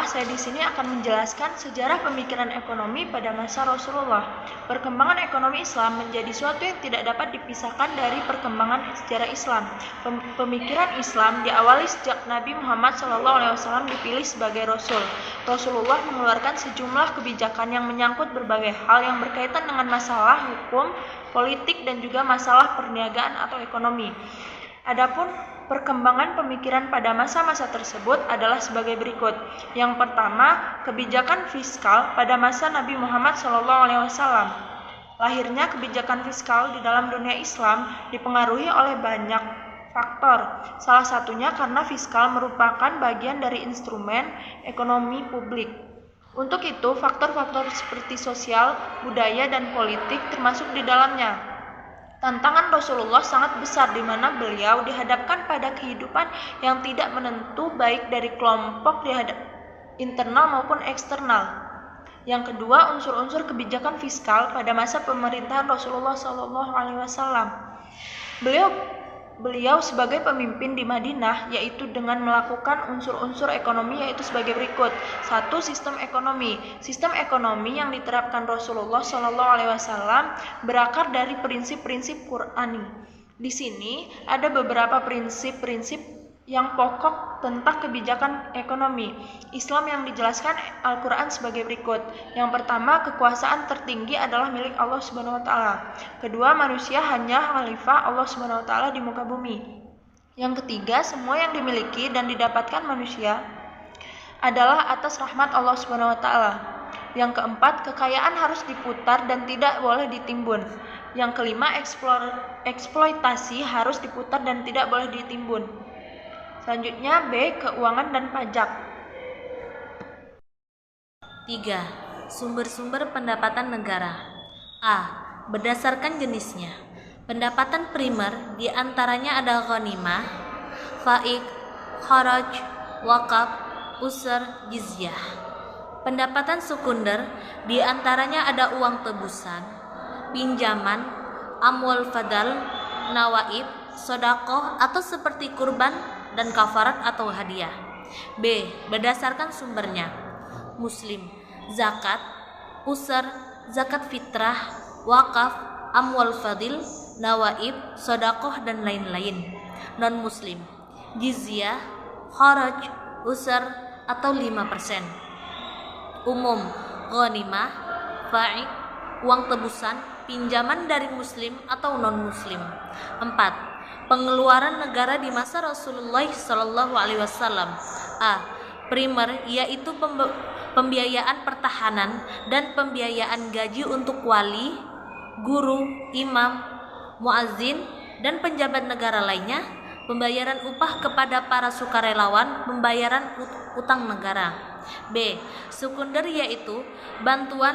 saya di sini akan menjelaskan sejarah pemikiran ekonomi pada masa Rasulullah. Perkembangan ekonomi Islam menjadi suatu yang tidak dapat dipisahkan dari perkembangan sejarah Islam. Pemikiran Islam diawali sejak Nabi Muhammad SAW dipilih sebagai Rasul. Rasulullah mengeluarkan sejumlah kebijakan yang menyangkut berbagai hal yang berkaitan dengan masalah hukum, politik, dan juga masalah perniagaan atau ekonomi. Adapun perkembangan pemikiran pada masa-masa tersebut adalah sebagai berikut. Yang pertama, kebijakan fiskal pada masa Nabi Muhammad SAW. Lahirnya kebijakan fiskal di dalam dunia Islam dipengaruhi oleh banyak faktor. Salah satunya karena fiskal merupakan bagian dari instrumen ekonomi publik. Untuk itu, faktor-faktor seperti sosial, budaya, dan politik termasuk di dalamnya. Tantangan Rasulullah sangat besar di mana beliau dihadapkan pada kehidupan yang tidak menentu baik dari kelompok internal maupun eksternal. Yang kedua, unsur-unsur kebijakan fiskal pada masa pemerintahan Rasulullah SAW. Beliau sebagai pemimpin di Madinah yaitu dengan melakukan unsur-unsur ekonomi yaitu sebagai berikut. 1. Sistem ekonomi. Sistem ekonomi yang diterapkan Rasulullah SAW berakar dari prinsip-prinsip Qur'ani. Di sini ada beberapa prinsip-prinsip yang pokok tentang kebijakan ekonomi Islam yang dijelaskan Al-Quran sebagai berikut. Yang pertama, kekuasaan tertinggi adalah milik Allah SWT. Kedua, manusia hanya khalifah Allah SWT di muka bumi. Yang ketiga, semua yang dimiliki dan didapatkan manusia adalah atas rahmat Allah SWT. Yang keempat, kekayaan harus diputar dan tidak boleh ditimbun. Yang kelima, eksploitasi harus diputar dan tidak boleh ditimbun. Selanjutnya B. Keuangan dan pajak. 3. Sumber-sumber pendapatan negara. A. Berdasarkan jenisnya. Pendapatan primer diantaranya ada ghanimah, faik, kharaj, wakaf, usr, jizyah. Pendapatan sekunder diantaranya ada uang tebusan, pinjaman, amwal fadal, nawaib, sodakoh atau seperti kurban dan kafarat atau hadiah. B. Berdasarkan sumbernya. Muslim, zakat, usr, zakat fitrah, wakaf, amwal fadil, nawaib, sodakoh dan lain-lain. Non-muslim, jizyah, kharaj, usr atau 5%. Umum, ghanimah, faik, uang tebusan, pinjaman dari muslim atau non-muslim. 4. Pengeluaran negara di masa Rasulullah SAW. A. Primer, yaitu pembiayaan pertahanan dan pembiayaan gaji untuk wali, guru, imam, muazzin, dan penjabat negara lainnya, pembayaran upah kepada para sukarelawan, pembayaran utang negara. B. Sekunder, yaitu bantuan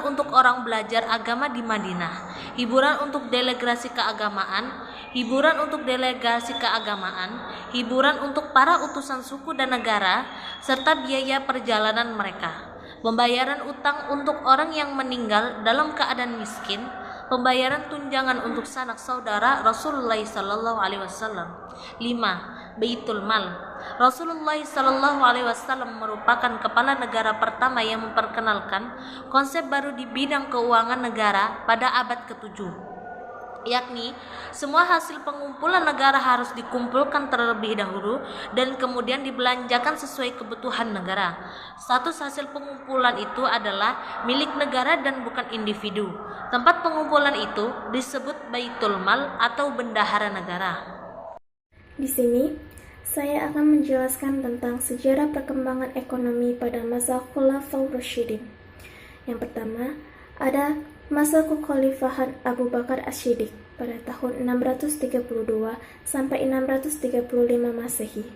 untuk orang belajar agama di Madinah, hiburan untuk delegasi keagamaan, hiburan untuk para utusan suku dan negara, serta biaya perjalanan mereka. Pembayaran utang untuk orang yang meninggal dalam keadaan miskin, pembayaran tunjangan untuk sanak saudara Rasulullah SAW. 5. Baitul Mal. Rasulullah SAW merupakan kepala negara pertama yang memperkenalkan konsep baru di bidang keuangan negara pada abad ke-7, yakni semua hasil pengumpulan negara harus dikumpulkan terlebih dahulu dan kemudian dibelanjakan sesuai kebutuhan negara. Status hasil pengumpulan itu adalah milik negara dan bukan individu. Tempat pengumpulan itu disebut Baitul Mal atau bendahara negara. Di sini, saya akan menjelaskan tentang sejarah perkembangan ekonomi pada masa Khulafaur Rasyidin. Yang pertama, ada masa kekhalifahan Abu Bakar As-Siddiq pada tahun 632 sampai 635 Masehi.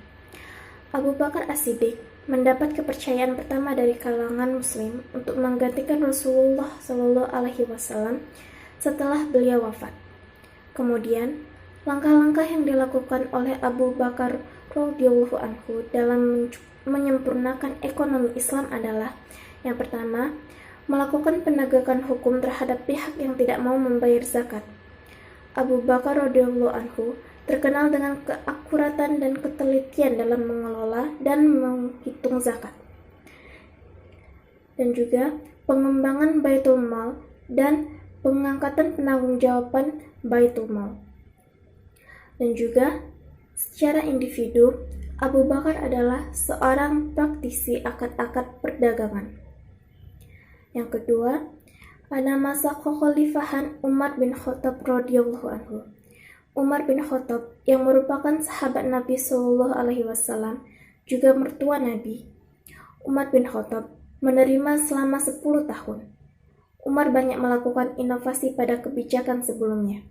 Abu Bakar As-Siddiq mendapat kepercayaan pertama dari kalangan muslim untuk menggantikan Rasulullah SAW setelah beliau wafat. Kemudian, langkah-langkah yang dilakukan oleh Abu Bakar radhiyallahu anhu dalam menyempurnakan ekonomi Islam adalah: yang pertama, melakukan penegakan hukum terhadap pihak yang tidak mau membayar zakat. Abu Bakar radhiyallahu anhu terkenal dengan keakuratan dan ketelitian dalam mengelola dan menghitung zakat. Dan juga pengembangan Baitul Mal dan pengangkatan penanggung-jawaban Baitul Mal. Dan juga secara individu, Abu Bakar adalah seorang praktisi akad-akad perdagangan. Yang kedua, ada masa kekhalifahan Umar bin Khattab radhiyallahu anhu. Umar bin Khattab yang merupakan sahabat Nabi Shallallahu alaihi wasallam, juga mertua Nabi. Umar bin Khattab menerima selama 10 tahun. Umar banyak melakukan inovasi pada kebijakan sebelumnya.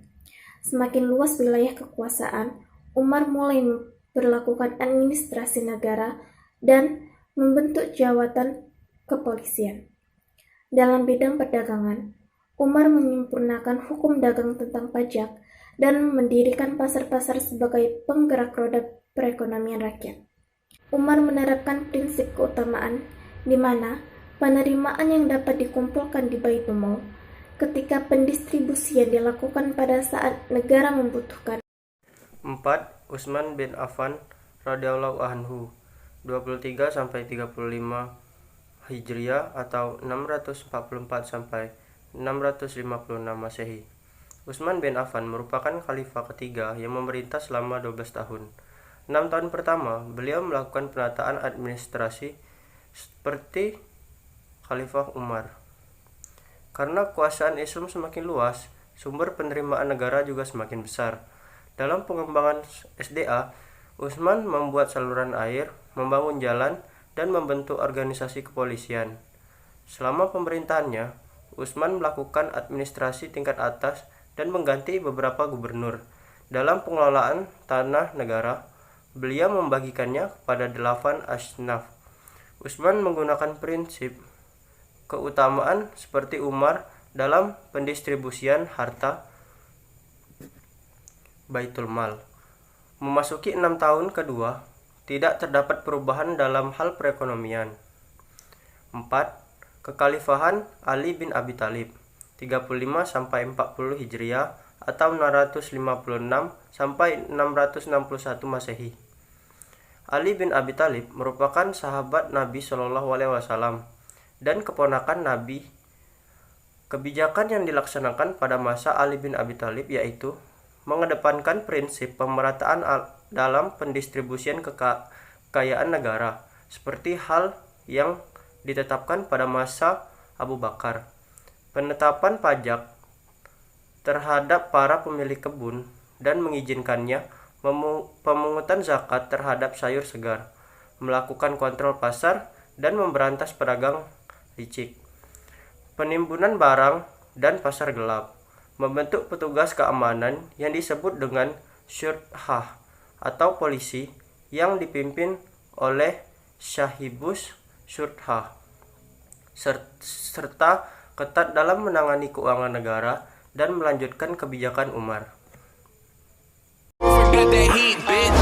Semakin luas wilayah kekuasaan, Umar mulai memperlakukan administrasi negara dan membentuk jawatan kepolisian. Dalam bidang perdagangan, Umar menyempurnakan hukum dagang tentang pajak dan mendirikan pasar-pasar sebagai penggerak roda perekonomian rakyat. Umar menerapkan prinsip keutamaan di mana penerimaan yang dapat dikumpulkan di Baitul Mal ketika pendistribusian dilakukan pada saat negara membutuhkan. 4. Utsman bin Affan radhiyallahu anhu 23 sampai 35 Hijriah atau 644 sampai 656 Masehi. Utsman bin Affan merupakan khalifah ketiga yang memerintah selama 12 tahun. 6 tahun pertama, beliau melakukan penataan administrasi seperti Khalifah Umar. Karena kekuasaan Islam semakin luas, sumber penerimaan negara juga semakin besar. Dalam pengembangan SDA, Utsman membuat saluran air, membangun jalan, dan membentuk organisasi kepolisian. Selama pemerintahannya, Utsman melakukan administrasi tingkat atas dan mengganti beberapa gubernur. Dalam pengelolaan tanah negara, beliau membagikannya kepada 8 asnaf. Utsman menggunakan prinsip keutamaan seperti Umar dalam pendistribusian harta Baitul Mal. Memasuki 6 tahun kedua, tidak terdapat perubahan dalam hal perekonomian. 4. Kekhalifahan Ali bin Abi Thalib 35 sampai 40 Hijriah atau 656 sampai 661 Masehi. Ali bin Abi Thalib merupakan sahabat Nabi Shallallahu alaihi wasallam dan keponakan Nabi. Kebijakan yang dilaksanakan pada masa Ali bin Abi Thalib yaitu mengedepankan prinsip pemerataan dalam pendistribusian kekayaan negara, seperti hal yang ditetapkan pada masa Abu Bakar. Penetapan pajak terhadap para pemilik kebun dan mengizinkannya pemungutan zakat terhadap sayur segar, melakukan kontrol pasar dan memberantas pedagang licik, penimbunan barang dan pasar gelap, membentuk petugas keamanan yang disebut dengan syurhah atau polisi yang dipimpin oleh syahibus syurhah, serta ketat dalam menangani keuangan negara dan melanjutkan kebijakan Umar. Got that heat, bitch.